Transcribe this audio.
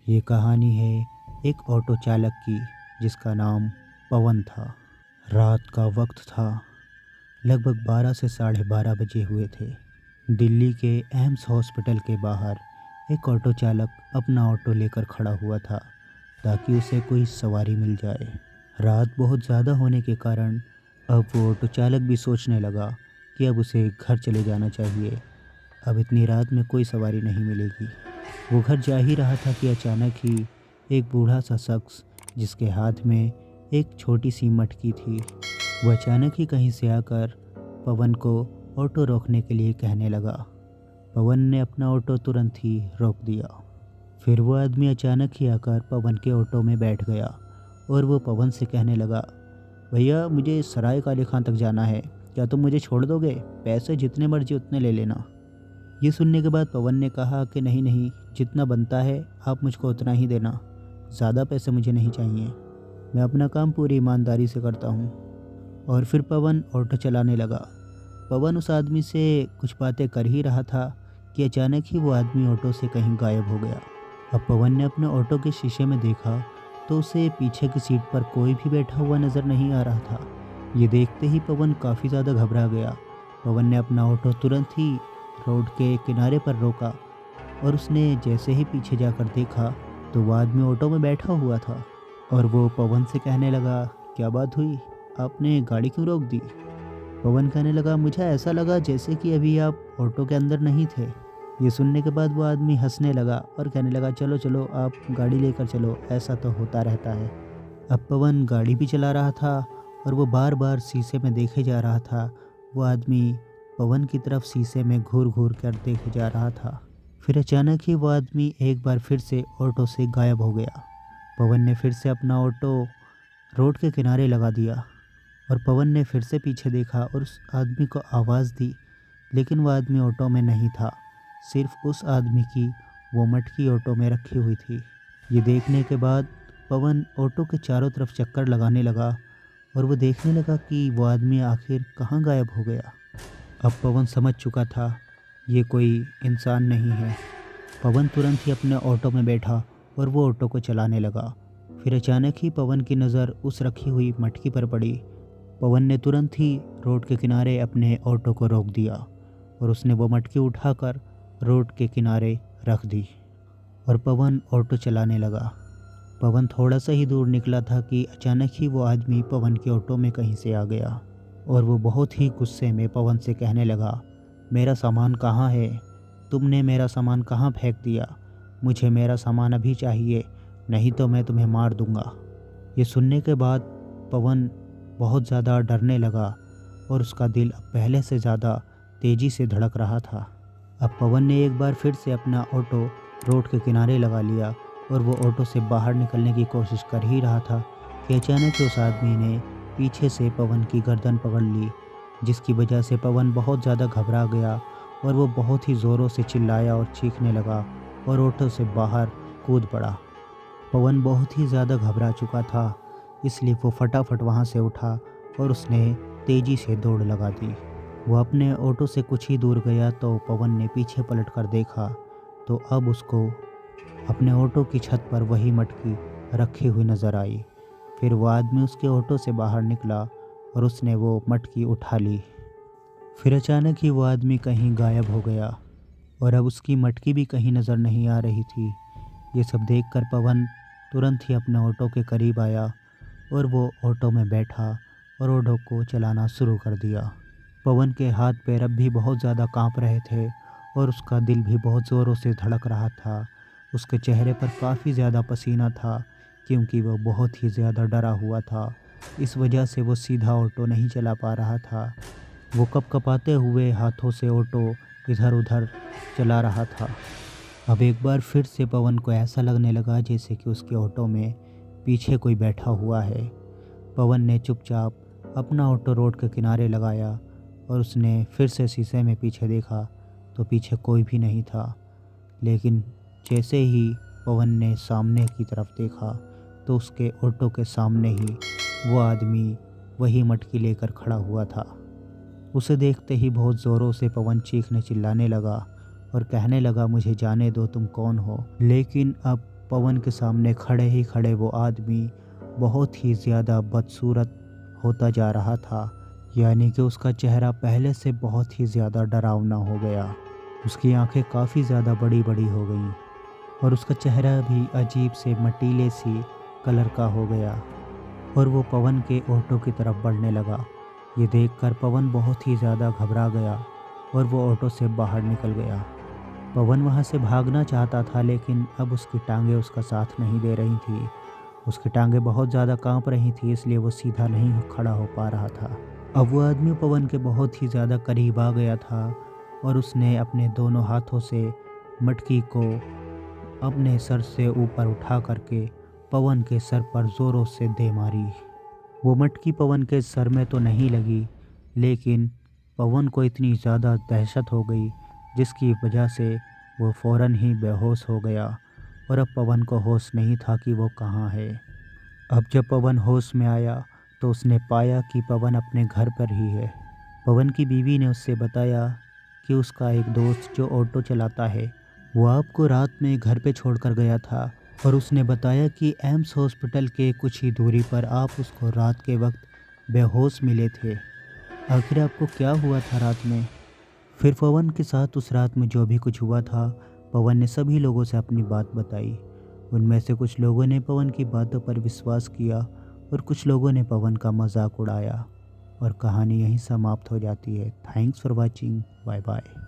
ये कहानी है एक ऑटो चालक की जिसका नाम पवन था। रात का वक्त था। लगभग 12 से 12:30 बजे हुए थे। दिल्ली के एम्स हॉस्पिटल के बाहर एक ऑटो चालक अपना ऑटो लेकर खड़ा हुआ था ताकि उसे कोई सवारी मिल जाए। रात बहुत ज़्यादा होने के कारण अब वो ऑटो चालक भी सोचने लगा कि अब उसे घर चले जाना चाहिए। अब इतनी रात में कोई सवारी नहीं मिलेगी। वो घर जा ही रहा था कि अचानक ही एक बूढ़ा सा शख्स जिसके हाथ में एक छोटी सी मटकी थी, वो अचानक ही कहीं से आकर पवन को ऑटो रोकने के लिए कहने लगा। पवन ने अपना ऑटो तुरंत ही रोक दिया। फिर वो आदमी अचानक ही आकर पवन के ऑटो में बैठ गया और वो पवन से कहने लगा, भैया मुझे सराय काले खां तक जाना है, क्या तुम मुझे छोड़ दोगे? पैसे जितने मर्जी उतने ले लेना। ये सुनने के बाद पवन ने कहा कि नहीं नहीं, जितना बनता है आप मुझको उतना ही देना, ज़्यादा पैसे मुझे नहीं चाहिए, मैं अपना काम पूरी ईमानदारी से करता हूँ। और फिर पवन ऑटो चलाने लगा। पवन उस आदमी से कुछ बातें कर ही रहा था कि अचानक ही वो आदमी ऑटो से कहीं गायब हो गया। अब पवन ने अपने ऑटो के शीशे में देखा तो उसे पीछे की सीट पर कोई भी बैठा हुआ नज़र नहीं आ रहा था। ये देखते ही पवन काफ़ी ज़्यादा घबरा गया। पवन ने अपना ऑटो तुरंत ही रोड के किनारे पर रोका और उसने जैसे ही पीछे जाकर देखा तो वो आदमी ऑटो में बैठा हुआ था और वो पवन से कहने लगा, क्या बात हुई, आपने गाड़ी क्यों रोक दी? पवन कहने लगा, मुझे ऐसा लगा जैसे कि अभी आप ऑटो के अंदर नहीं थे। ये सुनने के बाद वो आदमी हंसने लगा और कहने लगा, चलो चलो आप गाड़ी लेकर चलो, ऐसा तो होता रहता है। अब पवन गाड़ी भी चला रहा था और वो बार बार शीशे में देखे जा रहा था। वो आदमी पवन की तरफ शीशे में घूर घूर कर देखे जा रहा था। फिर अचानक ही वो आदमी एक बार फिर से ऑटो से गायब हो गया। पवन ने फिर से अपना ऑटो रोड के किनारे लगा दिया और पवन ने फिर से पीछे देखा और उस आदमी को आवाज़ दी, लेकिन वो आदमी ऑटो में नहीं था। सिर्फ उस आदमी की वो मटकी ऑटो में रखी हुई थी। ये देखने के बाद पवन ऑटो के चारों तरफ चक्कर लगाने लगा और वो देखने लगा कि वो आदमी आखिर कहाँ गायब हो गया। अब पवन समझ चुका था ये कोई इंसान नहीं है। पवन तुरंत ही अपने ऑटो में बैठा और वो ऑटो को चलाने लगा। फिर अचानक ही पवन की नज़र उस रखी हुई मटकी पर पड़ी। पवन ने तुरंत ही रोड के किनारे अपने ऑटो को रोक दिया और उसने वो मटकी उठाकर रोड के किनारे रख दी और पवन ऑटो चलाने लगा। पवन थोड़ा सा ही दूर निकला था कि अचानक ही वो आदमी पवन के ऑटो में कहीं से आ गया और वो बहुत ही गुस्से में पवन से कहने लगा, मेरा सामान कहाँ है? तुमने मेरा सामान कहाँ फेंक दिया? मुझे मेरा सामान अभी चाहिए, नहीं तो मैं तुम्हें मार दूंगा। ये सुनने के बाद पवन बहुत ज़्यादा डरने लगा और उसका दिल अब पहले से ज़्यादा तेज़ी से धड़क रहा था। अब पवन ने एक बार फिर से अपना ऑटो रोड के किनारे लगा लिया और वो ऑटो से बाहर निकलने की कोशिश कर ही रहा था कि अचानक उस आदमी ने पीछे से पवन की गर्दन पकड़ ली, जिसकी वजह से पवन बहुत ज़्यादा घबरा गया और वो बहुत ही ज़ोरों से चिल्लाया और चीखने लगा और ऑटो से बाहर कूद पड़ा। पवन बहुत ही ज़्यादा घबरा चुका था, इसलिए वो फटाफट वहाँ से उठा और उसने तेज़ी से दौड़ लगा दी। वो अपने ऑटो से कुछ ही दूर गया तो पवन ने पीछे पलट कर देखा तो अब उसको अपने ऑटो की छत पर वही मटकी रखी हुई नज़र आई। फिर वो आदमी उसके ऑटो से बाहर निकला और उसने वो मटकी उठा ली। फिर अचानक ही वो आदमी कहीं गायब हो गया और अब उसकी मटकी भी कहीं नज़र नहीं आ रही थी। ये सब देखकर पवन तुरंत ही अपने ऑटो के करीब आया और वो ऑटो में बैठा और ऑटो को चलाना शुरू कर दिया। पवन के हाथ पैर अब भी बहुत ज़्यादा कांप रहे थे और उसका दिल भी बहुत ज़ोरों से धड़क रहा था। उसके चेहरे पर काफ़ी ज़्यादा पसीना था क्योंकि वह बहुत ही ज़्यादा डरा हुआ था। इस वजह से वो सीधा ऑटो नहीं चला पा रहा था। वो कँपकँपाते हुए हाथों से ऑटो इधर उधर चला रहा था। अब एक बार फिर से पवन को ऐसा लगने लगा जैसे कि उसके ऑटो में पीछे कोई बैठा हुआ है। पवन ने चुपचाप अपना ऑटो रोड के किनारे लगाया और उसने फिर से शीशे में पीछे देखा तो पीछे कोई भी नहीं था। लेकिन जैसे ही पवन ने सामने की तरफ देखा तो उसके ऑटो के सामने ही वो आदमी वही मटकी लेकर खड़ा हुआ था। उसे देखते ही बहुत ज़ोरों से पवन चीखने चिल्लाने लगा और कहने लगा, मुझे जाने दो, तुम कौन हो? लेकिन अब पवन के सामने खड़े ही खड़े वो आदमी बहुत ही ज़्यादा बदसूरत होता जा रहा था। यानी कि उसका चेहरा पहले से बहुत ही ज़्यादा डरावना हो गया। उसकी आंखें काफ़ी ज़्यादा बड़ी बड़ी हो गईं और उसका चेहरा भी अजीब से मटीले सी कलर का हो गया और वो पवन के ऑटो की तरफ बढ़ने लगा। ये देखकर पवन बहुत ही ज़्यादा घबरा गया और वो ऑटो से बाहर निकल गया। पवन वहाँ से भागना चाहता था, लेकिन अब उसकी टांगें उसका साथ नहीं दे रही थी। उसकी टांगें बहुत ज़्यादा कांप रही थी, इसलिए वो सीधा नहीं खड़ा हो पा रहा था। अब वो आदमी पवन के बहुत ही ज़्यादा करीब आ गया था और उसने अपने दोनों हाथों से मटकी को अपने सर से ऊपर उठा करके पवन के सर पर ज़ोरों से दे मारी। वो मटकी पवन के सर में तो नहीं लगी, लेकिन पवन को इतनी ज़्यादा दहशत हो गई जिसकी वजह से वो फ़ौरन ही बेहोश हो गया और अब पवन को होश नहीं था कि वो कहाँ है। अब जब पवन होश में आया तो उसने पाया कि पवन अपने घर पर ही है। पवन की बीवी ने उससे बताया कि उसका एक दोस्त जो ऑटो चलाता है वो आपको रात में घर पे छोड़कर गया था और उसने बताया कि एम्स हॉस्पिटल के कुछ ही दूरी पर आप उसको रात के वक्त बेहोश मिले थे। आखिर आपको क्या हुआ था रात में? फिर पवन के साथ उस रात में जो भी कुछ हुआ था, पवन ने सभी लोगों से अपनी बात बताई। उनमें से कुछ लोगों ने पवन की बातों पर विश्वास किया और कुछ लोगों ने पवन का मजाक उड़ाया और कहानी यहीं समाप्त हो जाती है। Thanks for watching. Bye bye.